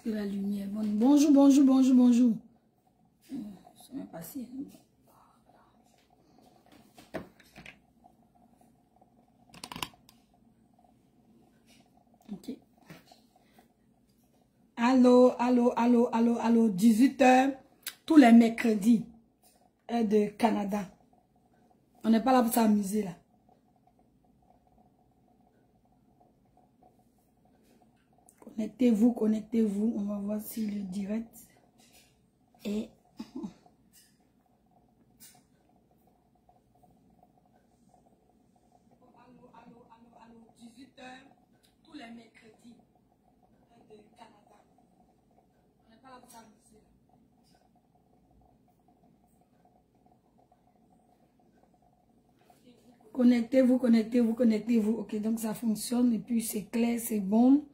Est-ce que la lumière est bonne? Bonjour, bonjour, bonjour, bonjour. Ça m'a passé. Ok. Allô, allô, allô, allô, allô. 18h, tous les mercredis de Canada. On n'est pas là pour s'amuser là. Connectez-vous, connectez-vous. On va voir si le direct est... Allô, 18h, tous les mercredis de Canada. On n'est pas là pour s'amuser. Connectez-vous, connectez-vous, connectez-vous. Ok, donc ça fonctionne et puis c'est clair, c'est bon.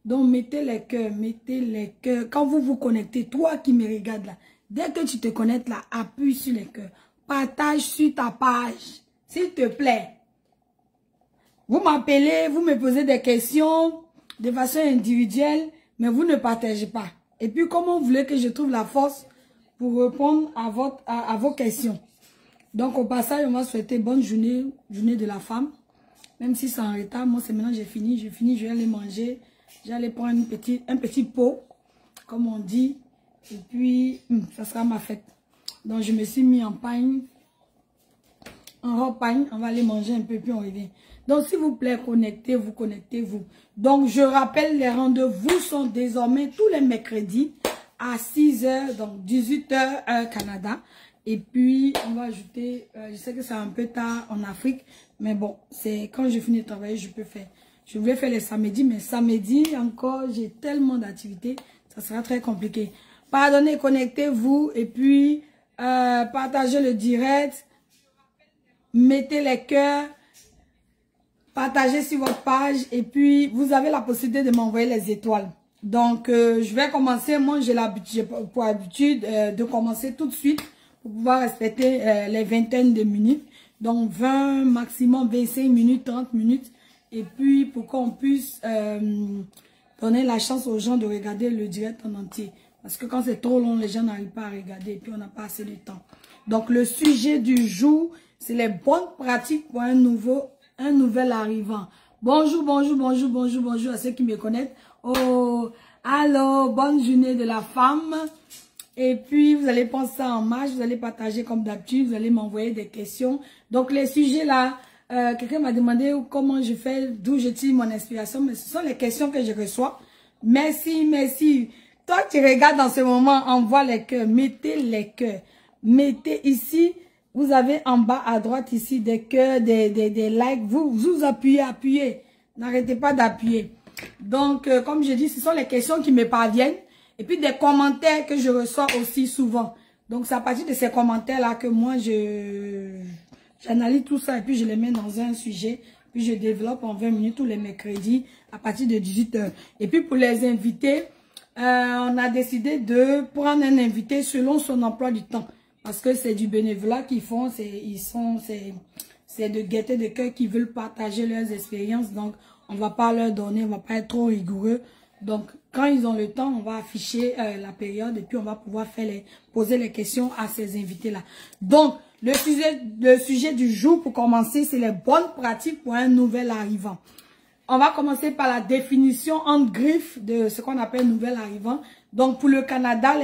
Donc mettez les cœurs, mettez les cœurs. Quand vous vous connectez, toi qui me regardes là, dès que tu te connectes là, appuie sur les cœurs. Partage sur ta page, s'il te plaît. Vous m'appelez, vous me posez des questions de façon individuelle, mais vous ne partagez pas. Et puis comment vous voulez que je trouve la force pour répondre à vos questions? Donc au passage, on va souhaiter bonne journée, journée de la femme. Même si c'est en retard, moi c'est maintenant j'ai fini, je vais aller manger. J'allais prendre un petit pot, comme on dit, et puis ça sera ma fête. Donc je me suis mis en pagne, en robe pagne, on va aller manger un peu, puis on revient. Donc s'il vous plaît, connectez-vous, connectez-vous. Donc je rappelle, les rendez-vous sont désormais tous les mercredis à 6h, donc 18h heure Canada. Et puis on va ajouter, je sais que c'est un peu tard en Afrique, mais bon, c'est quand je finis de travailler, je peux faire. Je voulais faire les samedis, mais samedi encore, j'ai tellement d'activités, ça sera très compliqué. Pardonnez, connectez-vous et puis partagez le direct, mettez les cœurs, partagez sur votre page et puis vous avez la possibilité de m'envoyer les étoiles. Donc, je vais commencer, moi j'ai pour habitude de commencer tout de suite pour pouvoir respecter les vingtaines de minutes. Donc, 20, maximum 25 minutes, 30 minutes. Et puis, pour qu'on puisse donner la chance aux gens de regarder le direct en entier. Parce que quand c'est trop long, les gens n'arrivent pas à regarder et puis on n'a pas assez de temps. Donc, le sujet du jour, c'est les bonnes pratiques pour un nouvel arrivant. Bonjour, bonjour, bonjour, bonjour, bonjour à ceux qui me connaissent. Oh, allô, bonne journée de la femme. Et puis, vous allez prendre ça en marche, vous allez partager comme d'habitude, vous allez m'envoyer des questions. Donc, les sujets là... quelqu'un m'a demandé comment je fais, d'où je tire mon inspiration, mais ce sont les questions que je reçois. Merci, merci. Toi qui regardes dans ce moment, envoie les cœurs, mettez les cœurs. Mettez ici, vous avez en bas à droite ici des cœurs, des likes. Vous appuyez. N'arrêtez pas d'appuyer. Donc, comme je dis, ce sont les questions qui me parviennent. Et puis des commentaires que je reçois aussi souvent. Donc, c'est à partir de ces commentaires-là que moi, j'analyse tout ça et puis je les mets dans un sujet. Puis je développe en 20 minutes tous les mercredis à partir de 18h. Et puis pour les invités, on a décidé de prendre un invité selon son emploi du temps. Parce que c'est du bénévolat qu'ils font. C'est de gaieté de cœur qui veulent partager leurs expériences. Donc on va pas leur donner, on va pas être trop rigoureux. Donc quand ils ont le temps, on va afficher la période et puis on va pouvoir poser les questions à ces invités-là. Donc, le sujet du jour pour commencer, c'est les bonnes pratiques pour un nouvel arrivant. On va commencer par la définition en griffes de ce qu'on appelle nouvel arrivant. Donc, pour le Canada,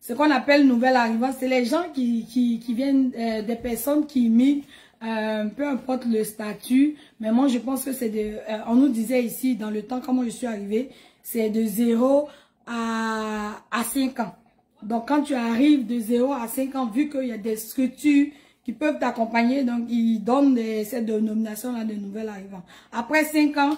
ce qu'on appelle nouvel arrivant, c'est les gens qui viennent, des personnes qui immigrent, peu importe le statut. Mais moi, je pense que c'est on nous disait ici, dans le temps, comment je suis arrivée, c'est de 0 à 5 ans. Donc, quand tu arrives de 0 à 5 ans, vu qu'il y a des structures qui peuvent t'accompagner, donc ils donnent cette dénomination-là de nouvel arrivant. Après 5 ans,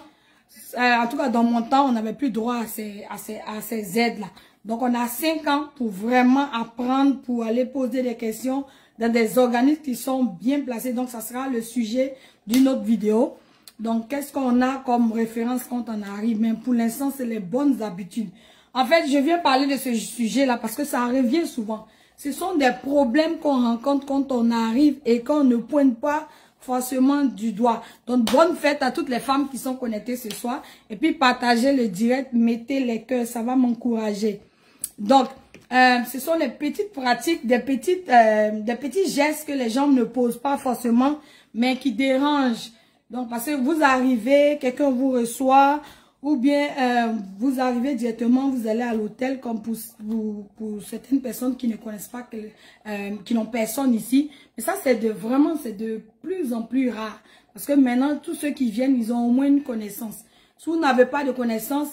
en tout cas dans mon temps, on n'avait plus droit à ces aides-là. Donc, on a 5 ans pour vraiment apprendre, pour aller poser des questions dans des organismes qui sont bien placés. Donc, ça sera le sujet d'une autre vidéo. Donc, qu'est-ce qu'on a comme référence quand on arrive? Mais pour l'instant, c'est les bonnes habitudes. En fait, je viens parler de ce sujet-là parce que ça revient souvent. Ce sont des problèmes qu'on rencontre quand on arrive et qu'on ne pointe pas forcément du doigt. Donc, bonne fête à toutes les femmes qui sont connectées ce soir. Et puis, partagez le direct, mettez les cœurs, ça va m'encourager. Donc, ce sont des petites pratiques, des petits gestes que les gens ne posent pas forcément, mais qui dérangent. Donc, parce que vous arrivez, quelqu'un vous reçoit, ou bien vous arrivez directement, vous allez à l'hôtel, comme pour certaines personnes qui ne connaissent pas, qui n'ont personne ici. Mais ça, c'est de plus en plus rare. Parce que maintenant, tous ceux qui viennent, ils ont au moins une connaissance. Si vous n'avez pas de connaissance,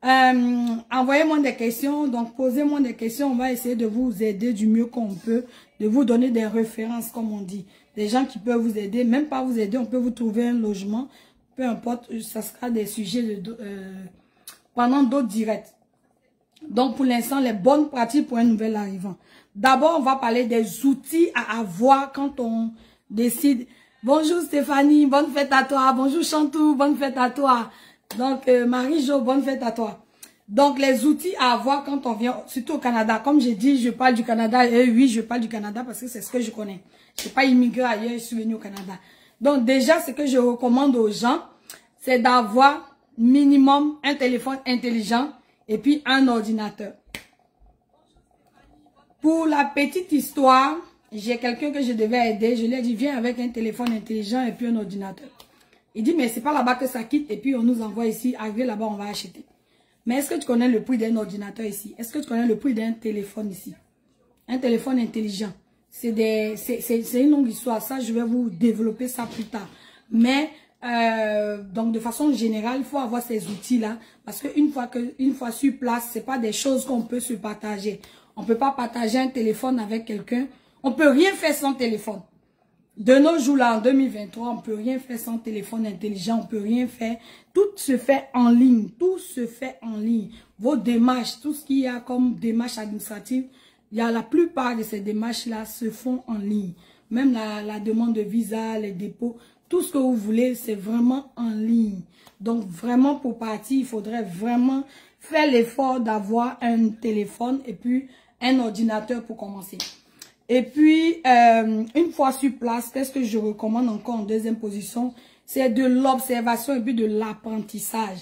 envoyez-moi des questions. Donc, posez-moi des questions. On va essayer de vous aider du mieux qu'on peut, de vous donner des références, comme on dit. Des gens qui peuvent vous aider, même pas vous aider, on peut vous trouver un logement. Peu importe, ça sera des sujets pendant d'autres directs. Donc, pour l'instant, les bonnes pratiques pour un nouvel arrivant. D'abord, on va parler des outils à avoir quand on décide. Bonjour Stéphanie, bonne fête à toi. Bonjour Chantou, bonne fête à toi. Donc, Marie-Jo, bonne fête à toi. Donc, les outils à avoir quand on vient, surtout au Canada. Comme j'ai dit, je parle du Canada. Et oui, je parle du Canada parce que c'est ce que je connais. Je ne suis pas immigré ailleurs, je suis venu au Canada. Donc, déjà, ce que je recommande aux gens, c'est d'avoir minimum un téléphone intelligent et puis un ordinateur. Pour la petite histoire, j'ai quelqu'un que je devais aider. Je lui ai dit, viens avec un téléphone intelligent et puis un ordinateur. Il dit, mais c'est pas là-bas que ça quitte et puis on nous envoie ici. Arrivé là-bas, on va acheter. Mais est-ce que tu connais le prix d'un ordinateur ici? Est-ce que tu connais le prix d'un téléphone ici? Un téléphone intelligent. C'est une longue histoire. Ça, je vais vous développer ça plus tard. Mais, donc, de façon générale, il faut avoir ces outils-là. Parce qu'une fois sur place, c'est pas des choses qu'on peut se partager. On peut pas partager un téléphone avec quelqu'un. On peut rien faire sans téléphone. De nos jours là, en 2023, on peut rien faire sans téléphone intelligent, on peut rien faire. Tout se fait en ligne, tout se fait en ligne. Vos démarches, tout ce qu'il y a comme démarches administratives, la plupart de ces démarches-là se font en ligne. Même la demande de visa, les dépôts, tout ce que vous voulez, c'est vraiment en ligne. Donc vraiment pour partir, il faudrait vraiment faire l'effort d'avoir un téléphone et puis un ordinateur pour commencer. Et puis, une fois sur place, qu'est-ce que je recommande encore en deuxième position? C'est de l'observation et puis de l'apprentissage.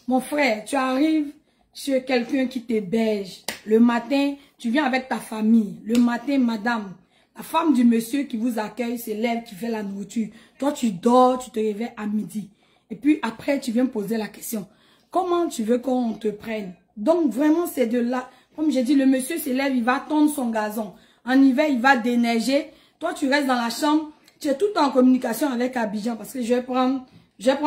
Mon frère, tu arrives chez quelqu'un qui t'héberge. Le matin, tu viens avec ta famille. Le matin, madame, la femme du monsieur qui vous accueille se lève, qui fait la nourriture. Toi, tu dors, tu te réveilles à midi. Et puis après, tu viens poser la question. Comment tu veux qu'on te prenne? Donc, vraiment, c'est de là. Comme j'ai dit, le monsieur se lève, il va tondre son gazon. En hiver, il va déneiger. Toi, tu restes dans la chambre. Tu es tout en communication avec Abidjan. Parce que je vais prendre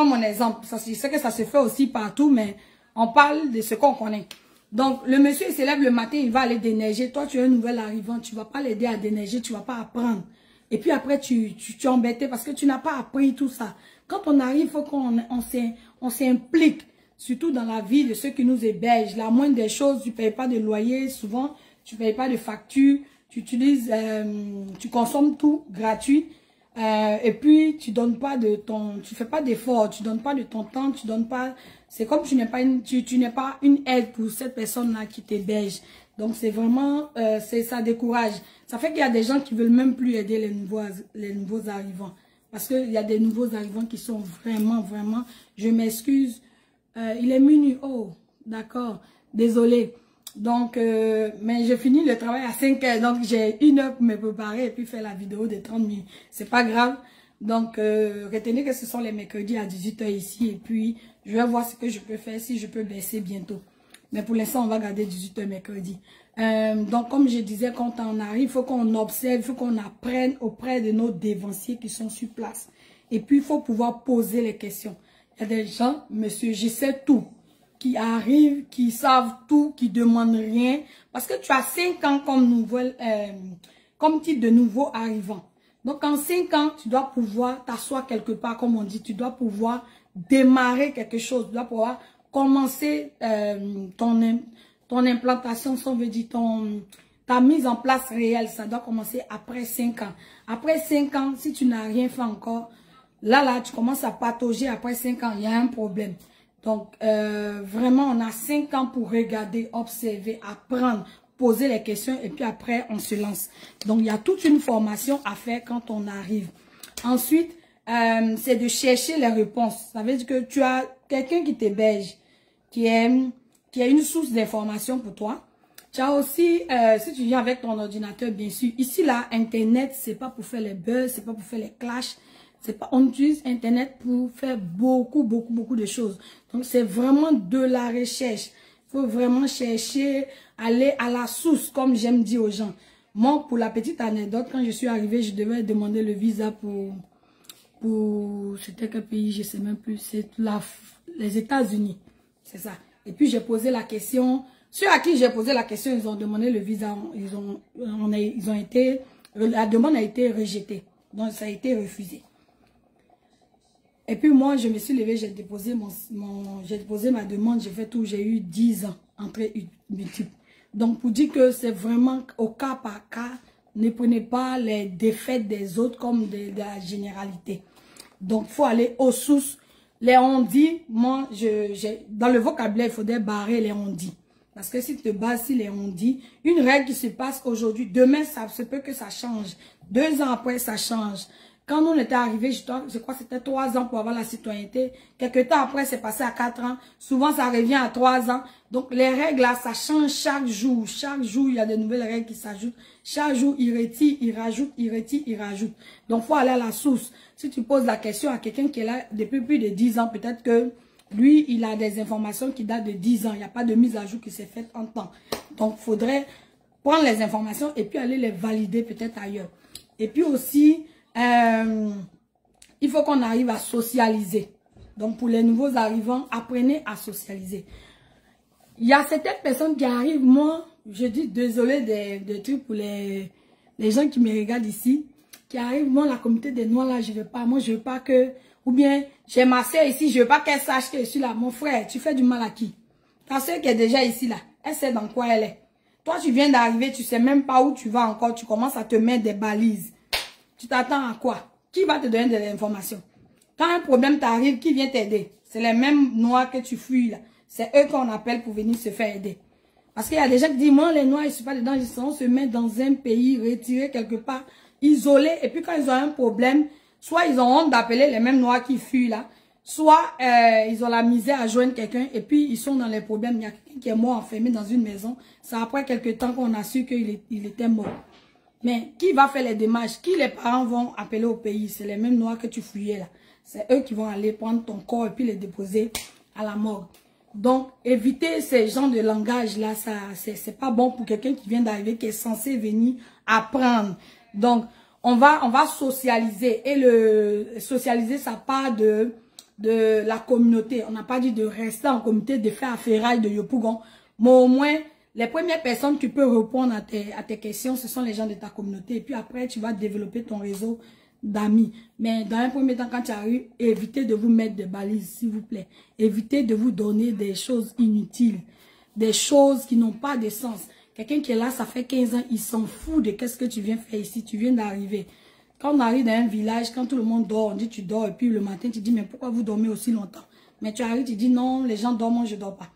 mon exemple. Je sais que ça se fait aussi partout, mais on parle de ce qu'on connaît. Donc, le monsieur, il se lève le matin, il va aller déneiger. Toi, tu es un nouvel arrivant. Tu ne vas pas l'aider à déneiger. Tu ne vas pas apprendre. Et puis après, tu es embêté parce que tu n'as pas appris tout ça. Quand on arrive, il faut qu'on s'implique. Surtout dans la vie de ceux qui nous hébergent. La moindre des choses, tu ne payes pas de loyer. Souvent, tu ne payes pas de facture. Tu utilises, tu consommes tout gratuit. Et puis, tu fais pas d'effort, tu donnes pas de ton temps, tu donnes pas, c'est comme tu n'es pas une aide pour cette personne-là qui t'héberge. Donc, c'est vraiment, ça décourage. Ça fait qu'il y a des gens qui veulent même plus aider les nouveaux arrivants. Parce qu'il y a des nouveaux arrivants qui sont vraiment, je m'excuse. Il est minuit. Oh, d'accord. Désolé. Donc, mais j'ai fini le travail à 5 heures. Donc, j'ai 1 heure pour me préparer et puis faire la vidéo de 30 minutes. C'est pas grave. Donc, retenez que ce sont les mercredis à 18 h ici. Et puis, je vais voir ce que je peux faire, si je peux baisser bientôt. Mais pour l'instant, on va garder 18 h mercredi. Donc, comme je disais, quand on arrive, il faut qu'on observe, il faut qu'on apprenne auprès de nos dévanciers qui sont sur place. Et puis, il faut pouvoir poser les questions. Il y a des gens, monsieur, je sais tout, qui arrivent, qui savent tout, qui demandent rien. Parce que tu as 5 ans comme type de nouveau arrivant. Donc, en 5 ans, tu dois pouvoir t'asseoir quelque part, comme on dit. Tu dois pouvoir démarrer quelque chose. Tu dois pouvoir commencer ton implantation, ça veut dire ta mise en place réelle. Ça doit commencer après 5 ans. Après 5 ans, si tu n'as rien fait encore, là, tu commences à patauger. Après 5 ans, il y a un problème. Donc, vraiment, on a 5 ans pour regarder, observer, apprendre, poser les questions et puis après, on se lance. Donc, il y a toute une formation à faire quand on arrive. Ensuite, c'est de chercher les réponses. Ça veut dire que tu as quelqu'un qui t'héberge, qui est une source d'information pour toi. Tu as aussi, si tu viens avec ton ordinateur, bien sûr, ici là, Internet, c'est pas pour faire les buzz, c'est pas pour faire les clashs, c'est pas, on utilise Internet pour faire beaucoup de choses. Donc, c'est vraiment de la recherche. Il faut vraiment chercher, aller à la source, comme j'aime dire aux gens. Moi, pour la petite anecdote, quand je suis arrivée, je devais demander le visa pour c'était quel pays, je sais même plus, c'est les États-Unis. C'est ça. Et puis, j'ai posé la question. Ceux à qui j'ai posé la question, ils ont demandé le visa. La demande a été rejetée. Donc, ça a été refusé. Et puis, moi, je me suis levée, j'ai déposé ma demande. J'ai fait tout. J'ai eu 10 ans, entrée multiple. Donc, pour dire que c'est vraiment au cas par cas, ne prenez pas les défaites des autres comme de la généralité. Donc, il faut aller aux sources. Les on-dit, moi, dans le vocabulaire, il faudrait barrer les on-dit. Parce que si tu te bases sur les on-dit, une règle qui se passe aujourd'hui, demain, ça se peut que ça change. 2 ans après, ça change. Quand on était arrivé, je crois que c'était 3 ans pour avoir la citoyenneté. Quelque temps après, c'est passé à 4 ans. Souvent, ça revient à 3 ans. Donc, les règles, là, ça change chaque jour. Chaque jour, il y a de nouvelles règles qui s'ajoutent. Chaque jour, il retire, il rajoute, il retire, il rajoute. Donc, il faut aller à la source. Si tu poses la question à quelqu'un qui est là depuis plus de 10 ans, peut-être que lui, il a des informations qui datent de 10 ans. Il n'y a pas de mise à jour qui s'est faite en temps. Donc, il faudrait prendre les informations et puis aller les valider peut-être ailleurs. Et puis aussi, il faut qu'on arrive à socialiser. Donc, pour les nouveaux arrivants, apprenez à socialiser. Il y a certaines personnes qui arrivent, moi, je dis désolé des trucs pour les gens qui me regardent ici, qui arrivent, moi, la communauté des Noirs, là, je veux pas, moi, je veux pas que, ou bien, j'ai ma soeur ici, je veux pas qu'elle sache que je suis là. Mon frère, tu fais du mal à qui? Ta soeur qui est déjà ici, là, elle sait dans quoi elle est. Toi, tu viens d'arriver, tu sais même pas où tu vas encore, tu commences à te mettre des balises. Tu t'attends à quoi? Qui va te donner de l'information? Quand un problème t'arrive, qui vient t'aider? C'est les mêmes Noirs que tu fuis là. C'est eux qu'on appelle pour venir se faire aider. Parce qu'il y a des gens qui disent, moi les Noirs, ils ne sont pas dedans, ils sont se mettre dans un pays, retirés quelque part, isolés. Et puis quand ils ont un problème, soit ils ont honte d'appeler les mêmes Noirs qui fuient là, soit ils ont la misère à joindre quelqu'un et puis ils sont dans les problèmes. Il y a quelqu'un qui est mort enfermé dans une maison. C'est après quelques temps qu'on a su qu'il était mort. Mais qui va faire les démarches? Qui les parents vont appeler au pays? C'est les mêmes Noirs que tu fouillais là. C'est eux qui vont aller prendre ton corps et puis les déposer à la morgue. Donc, éviter ces genres de langage là, ça, c'est pas bon pour quelqu'un qui vient d'arriver, qui est censé venir apprendre. Donc, on va socialiser. Et socialiser, ça part de la communauté. On n'a pas dit de rester en communauté, de faire affairaille de Yopougon. Mais au moins, les premières personnes qui peuvent répondre à tes questions, ce sont les gens de ta communauté. Et puis après, tu vas développer ton réseau d'amis. Mais dans un premier temps, quand tu arrives, évitez de vous mettre des balises, s'il vous plaît. Évitez de vous donner des choses inutiles. Des choses qui n'ont pas de sens. Quelqu'un qui est là, ça fait 15 ans, il s'en fout de qu'est-ce que tu viens faire ici. Tu viens d'arriver. Quand on arrive dans un village, quand tout le monde dort, on dit tu dors. Et puis le matin, tu dis, mais pourquoi vous dormez aussi longtemps? Mais tu arrives, tu dis, non, les gens dorment, moi je ne dors pas.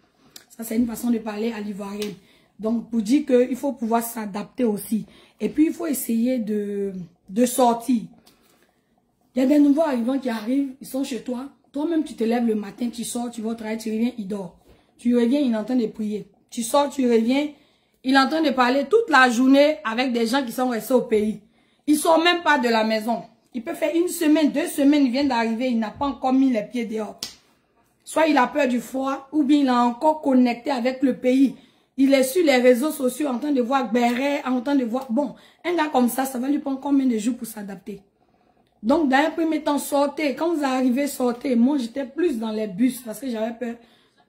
Ça, c'est une façon de parler à l'ivoirienne. Donc, pour dire qu'il faut pouvoir s'adapter aussi. Et puis, il faut essayer de sortir. Il y a des nouveaux arrivants qui arrivent, ils sont chez toi. Toi-même, tu te lèves le matin, tu sors, tu vas au travail, tu reviens, il dort. Tu reviens, il est en train de prier. Tu sors, tu reviens, il est en train de parler toute la journée avec des gens qui sont restés au pays. Ils ne sortent même pas de la maison. Il peut faire 1 semaine, 2 semaines, il vient d'arriver, il n'a pas encore mis les pieds dehors. Soit il a peur du froid, ou bien il est encore connecté avec le pays. Il est sur les réseaux sociaux en train de voir Béret, en train de voir... Bon, un gars comme ça va lui prendre combien de jours pour s'adapter? Donc, dans un premier temps, sortez. Quand vous arrivez, sortez. Moi, j'étais plus dans les bus parce que j'avais peur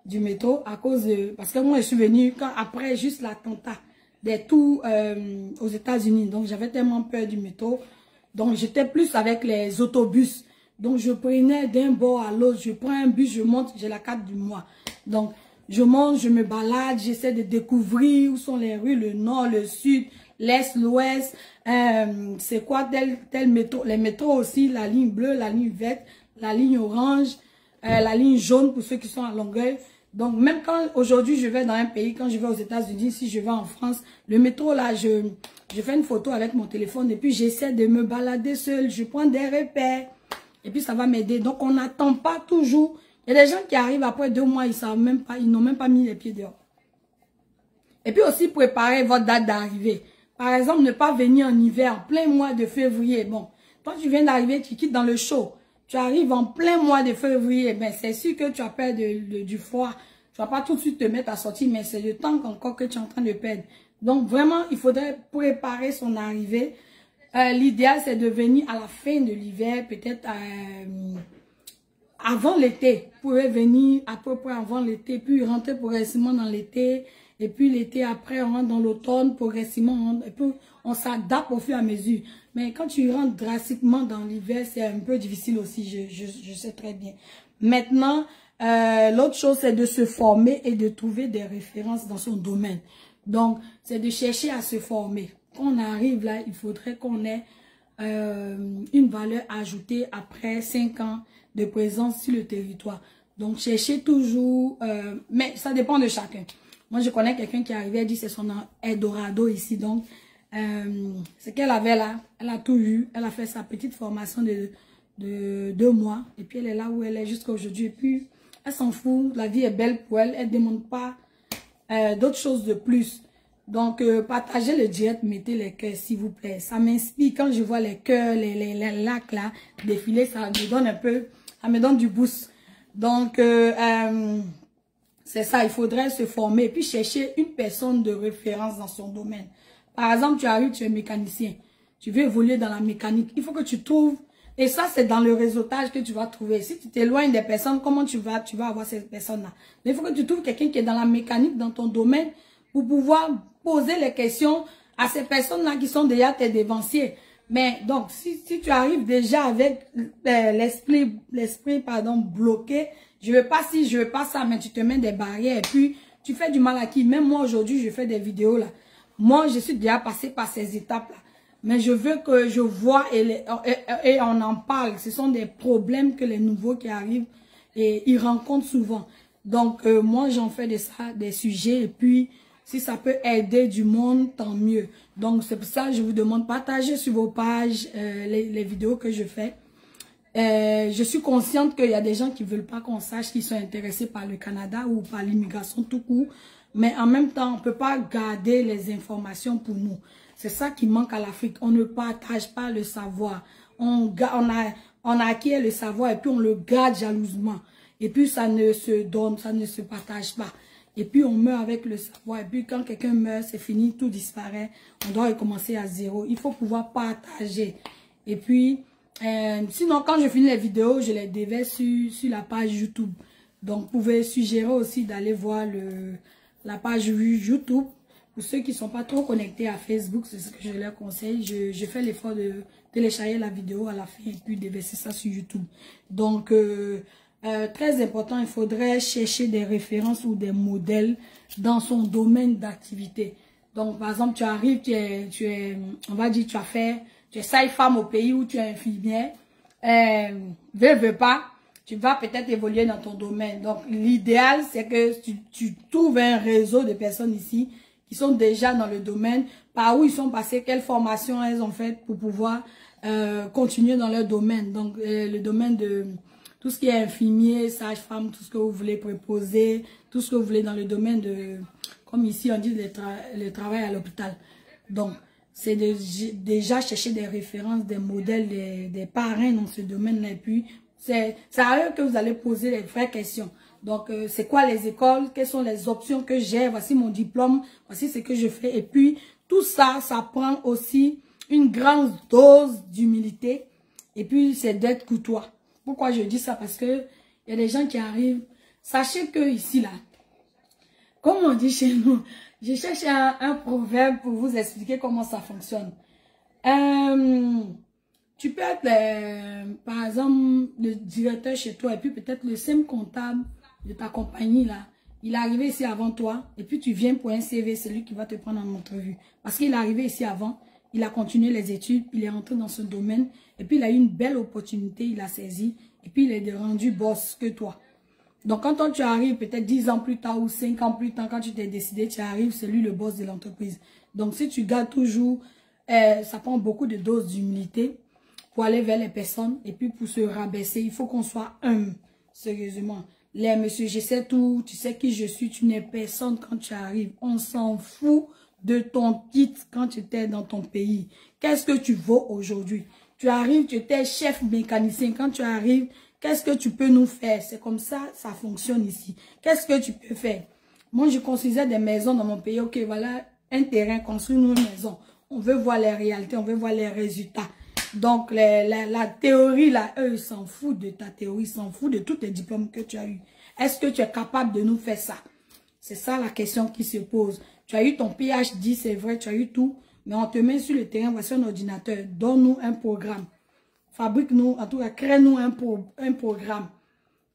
du métro à cause de... Parce que moi, je suis venue après juste l'attentat des tours aux États-Unis. Donc, j'avais tellement peur du métro. Donc, j'étais plus avec les autobus. Donc, je prenais d'un bord à l'autre. Je prends un bus, je monte, j'ai la carte du mois. Donc, je monte, je me balade, j'essaie de découvrir où sont les rues, le nord, le sud, l'est, l'ouest. C'est quoi tel métro. Les métros aussi, la ligne bleue, la ligne verte, la ligne orange, la ligne jaune pour ceux qui sont à Longueuil. Donc, même quand aujourd'hui je vais dans un pays, quand je vais aux États-Unis, si je vais en France, le métro là, je fais une photo avec mon téléphone et puis j'essaie de me balader seule. Je prends des repères. et puis ça va m'aider. Donc, on n'attend pas toujours. Il y a des gens qui arrivent après 2 mois, ils savent même pas, ils n'ont même pas mis les pieds dehors. Et puis aussi, préparer votre date d'arrivée. Par exemple, ne pas venir en hiver, en plein mois de février. Bon, toi, tu viens d'arriver, tu quittes dans le chaud. Tu arrives en plein mois de février. Ben, c'est sûr que tu as peur du froid. Tu vas pas tout de suite te mettre à sortir, mais c'est le temps encore que tu es en train de perdre. Donc, vraiment, il faudrait préparer son arrivée. L'idéal, c'est de venir à la fin de l'hiver, peut-être avant l'été. Vous pouvez venir à peu près avant l'été, puis rentrer progressivement dans l'été. Et puis l'été après, on rentre dans l'automne, progressivement, et puis on s'adapte au fur et à mesure. Mais quand tu rentres drastiquement dans l'hiver, c'est un peu difficile aussi, je sais très bien. Maintenant, l'autre chose, c'est de se former et de trouver des références dans son domaine. Donc, c'est de chercher à se former. Quand on arrive là, il faudrait qu'on ait une valeur ajoutée après 5 ans de présence sur le territoire. Donc, cherchez toujours, mais ça dépend de chacun. Moi, je connais quelqu'un qui est arrivé, elle dit c'est son Eldorado ici. Donc, ce qu'elle avait là, elle a tout eu. Elle a fait sa petite formation de 2 mois. Et puis, elle est là où elle est jusqu'à aujourd'hui. Et puis, elle s'en fout. La vie est belle pour elle. Elle ne demande pas d'autres choses de plus. Donc, partagez le direct, mettez les cœurs, s'il vous plaît. Ça m'inspire quand je vois les cœurs, les lacs là défiler. Ça me donne un peu, ça me donne du boost. Donc, c'est ça, il faudrait se former et puis chercher une personne de référence dans son domaine. Par exemple, tu arrives, tu es mécanicien. Tu veux évoluer dans la mécanique. Il faut que tu trouves, et ça c'est dans le réseautage que tu vas trouver. Si tu t'éloignes des personnes, comment tu vas avoir ces personnes-là? Mais il faut que tu trouves quelqu'un qui est dans la mécanique, dans ton domaine, pour pouvoir poser les questions à ces personnes-là qui sont déjà tes dévanciers. Mais donc, si tu arrives déjà avec l'esprit bloqué, je veux pas ci, je veux pas ça, mais tu te mets des barrières et puis tu fais du mal à qui? Même moi aujourd'hui, je fais des vidéos là. Moi, je suis déjà passé par ces étapes-là. Mais je veux que je vois et on en parle. Ce sont des problèmes que les nouveaux qui arrivent et ils rencontrent souvent. Donc, moi, j'en fais des sujets et puis si ça peut aider du monde, tant mieux. Donc, c'est pour ça que je vous demande, partagez sur vos pages les vidéos que je fais. Je suis consciente qu'il y a des gens qui ne veulent pas qu'on sache qu'ils sont intéressés par le Canada ou par l'immigration tout court. Mais en même temps, on ne peut pas garder les informations pour nous. C'est ça qui manque à l'Afrique. On ne partage pas le savoir. On a acquis le savoir et puis on le garde jalousement. Et puis ça ne se donne, ça ne se partage pas. Et puis on meurt avec le savoir. Et puis quand quelqu'un meurt, c'est fini, tout disparaît. On doit recommencer à zéro. Il faut pouvoir partager. Et puis, sinon quand je finis les vidéos, je les déverse sur la page YouTube. Donc vous pouvez suggérer aussi d'aller voir la page YouTube. Pour ceux qui ne sont pas trop connectés à Facebook, c'est ce que je leur conseille. Je fais l'effort de télécharger la vidéo à la fin et puis déverser ça sur YouTube. Donc, très important, il faudrait chercher des références ou des modèles dans son domaine d'activité. Donc, par exemple, tu arrives, on va dire, tu es sage-femme au pays où tu es infirmière. Veux pas, tu vas peut-être évoluer dans ton domaine. Donc, l'idéal, c'est que tu trouves un réseau de personnes ici qui sont déjà dans le domaine, par où ils sont passés, quelles formations elles ont faites pour pouvoir continuer dans leur domaine. Donc, le domaine de tout ce qui est infirmier, sage-femme, tout ce que vous voulez préposer, tout ce que vous voulez dans le domaine de, comme ici on dit, le travail à l'hôpital. Donc, c'est déjà chercher des références, des modèles, des parrains dans ce domaine-là. Et puis, c'est à eux que vous allez poser les vraies questions. Donc, c'est quoi les écoles? Quelles sont les options que j'ai? Voici mon diplôme. Voici ce que je fais. Et puis, tout ça, ça prend aussi une grande dose d'humilité. Et puis, c'est d'être courtois. Pourquoi je dis ça? Parce que il y a des gens qui arrivent. Sachez que ici, là, comme on dit chez nous, je cherche un proverbe pour vous expliquer comment ça fonctionne. Tu peux être, par exemple, le directeur chez toi et puis peut-être le simple comptable de ta compagnie là, il est arrivé ici avant toi et puis tu viens pour un CV, c'est lui qui va te prendre en entrevue. Parce qu'il est arrivé ici avant, il a continué les études, il est rentré dans ce domaine et puis il a eu une belle opportunité, il a saisi et puis il est rendu boss que toi. Donc quand toi tu arrives peut-être 10 ans plus tard ou 5 ans plus tard, quand tu t'es décidé, tu arrives, c'est lui le boss de l'entreprise. Donc si tu gardes toujours, ça prend beaucoup de doses d'humilité. pour aller vers les personnes et puis pour se rabaisser. Il faut qu'on soit humble, sérieusement. Les monsieur, je sais tout, tu sais qui je suis, tu n'es personne quand tu arrives. On s'en fout de ton titre quand tu étais dans ton pays. Qu'est-ce que tu vaux aujourd'hui? Tu arrives, tu étais chef mécanicien. Quand tu arrives, qu'est-ce que tu peux nous faire? C'est comme ça, ça fonctionne ici. Qu'est-ce que tu peux faire? Moi, je construisais des maisons dans mon pays. Ok, voilà un terrain, construire une maison. On veut voir les réalités, on veut voir les résultats. Donc, la théorie, là, eux, ils s'en foutent de ta théorie, ils s'en foutent de tous les diplômes que tu as eu. Est-ce que tu es capable de nous faire ça? C'est ça la question qui se pose. Tu as eu ton PhD, c'est vrai, tu as eu tout, mais on te met sur le terrain, voici un ordinateur, donne-nous un programme. Fabrique-nous, en tout cas, crée-nous un programme.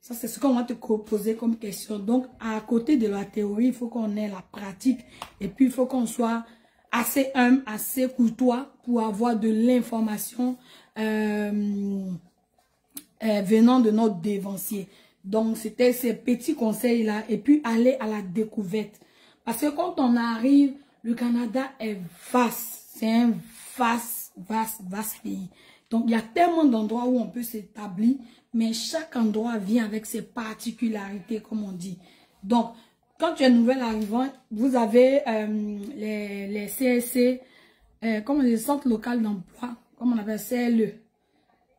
Ça, c'est ce qu'on va te poser comme question. Donc, à côté de la théorie, il faut qu'on ait la pratique, et puis il faut qu'on soit assez humble, assez courtois pour avoir de l'information venant de notre dévancier. Donc, c'était ces petits conseils-là et puis aller à la découverte. Parce que quand on arrive, le Canada est vaste. C'est un vaste pays. Donc, il y a tellement d'endroits où on peut s'établir, mais chaque endroit vient avec ses particularités, comme on dit. Donc, quand tu es nouvel arrivant, vous avez les CSC, comme les centres locaux d'emploi, comme on appelle CLE.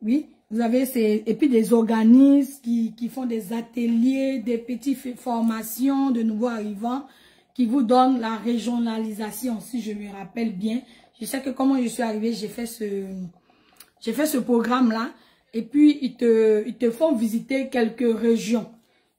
Oui, vous avez et puis des organismes qui font des ateliers, des petites formations de nouveaux arrivants qui vous donnent la régionalisation, si je me rappelle bien. Je sais que comment je suis arrivée, j'ai fait ce programme-là et puis ils te font visiter quelques régions.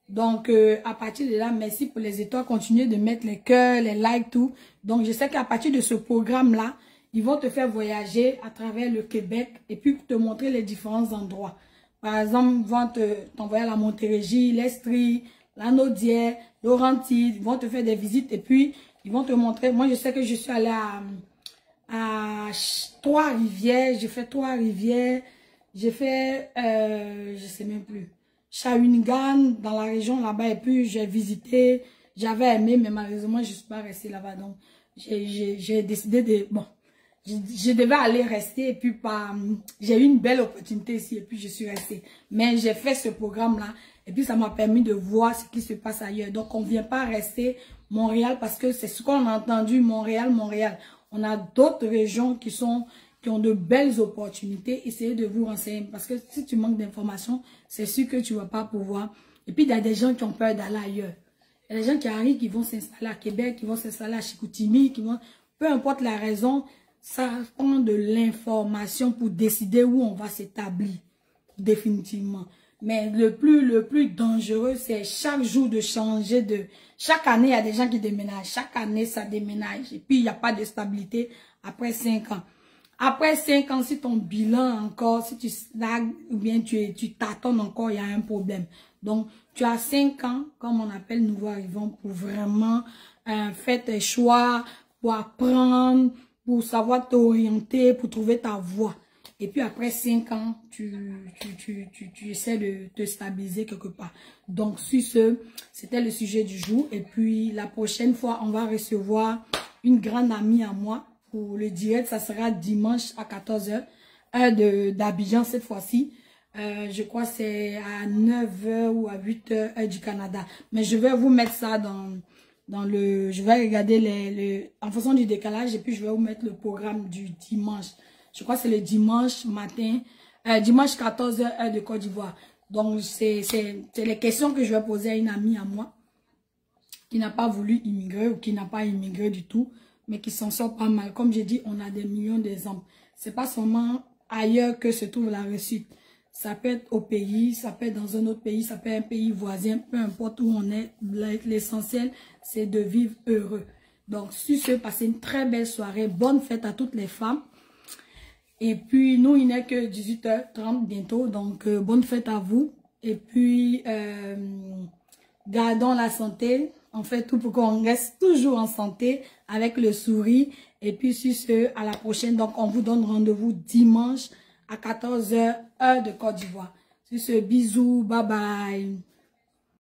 Donc, à partir de là, merci pour les étoiles. Continuez de mettre les cœurs, les likes, tout. Donc, je sais qu'à partir de ce programme-là, ils vont te faire voyager à travers le Québec et puis te montrer les différents endroits. Par exemple, ils vont t'envoyer à la Montérégie, l'Estrie, la Naudière, Laurentide. Ils vont te faire des visites et puis ils vont te montrer. Moi, je sais que je suis allée à Trois-Rivières. J'ai fait Trois-Rivières. J'ai fait, je sais même plus. Shawinigan, dans la région là-bas, et puis j'ai visité, j'avais aimé, mais malheureusement, je ne suis pas restée là-bas. Donc, j'ai décidé de, bon, je devais aller rester, et puis j'ai eu une belle opportunité ici, et puis je suis restée. Mais j'ai fait ce programme-là, et puis ça m'a permis de voir ce qui se passe ailleurs. Donc, on ne vient pas rester Montréal, parce que c'est ce qu'on a entendu, Montréal. On a d'autres régions qui ont de belles opportunités, essayez de vous renseigner. Parce que si tu manques d'informations, c'est sûr que tu ne vas pas pouvoir. Et puis, il y a des gens qui ont peur d'aller ailleurs. Il y a des gens qui arrivent, qui vont s'installer à Québec, qui vont s'installer à Chicoutimi, peu importe la raison, ça prend de l'information pour décider où on va s'établir. Définitivement. Mais le plus dangereux, c'est chaque jour de changer de... Chaque année, il y a des gens qui déménagent. Chaque année, ça déménage. Et puis, il n'y a pas de stabilité après 5 ans. Après 5 ans, si ton bilan encore, si tu slags ou bien tu tâtonnes encore, il y a un problème. Donc, tu as 5 ans, comme on appelle nouveau arrivant, pour vraiment faire tes choix, pour apprendre, pour savoir t'orienter, pour trouver ta voie. Et puis après 5 ans, tu essaies de te stabiliser quelque part. Donc, sur ce, c'était le sujet du jour. Et puis, la prochaine fois, on va recevoir une grande amie à moi. Pour le direct, ça sera dimanche à 14h, heure d'Abidjan cette fois-ci. Je crois que c'est à 9h ou à 8h, heure du Canada. Mais je vais vous mettre ça dans le... Je vais regarder en fonction du décalage et puis je vais vous mettre le programme du dimanche. Je crois que c'est le dimanche matin, dimanche 14h, heure de Côte d'Ivoire. Donc, c'est les questions que je vais poser à une amie à moi qui n'a pas voulu immigrer ou qui n'a pas immigré du tout, mais qui s'en sort pas mal. Comme j'ai dit, on a des millions d'exemples. C'est pas seulement ailleurs que se trouve la réussite. Ça peut être au pays, ça peut être dans un autre pays, ça peut être un pays voisin, peu importe où on est. L'essentiel, c'est de vivre heureux. Donc, sur ce, passez une très belle soirée. Bonne fête à toutes les femmes. Et puis, nous, il n'est que 18h30 bientôt. Donc, bonne fête à vous. Et puis, gardons la santé. On fait tout pour qu'on reste toujours en santé avec le sourire. Et puis, sur ce, à la prochaine. Donc, on vous donne rendez-vous dimanche à 14h, heure de Côte d'Ivoire. Sur ce, bisous, bye bye.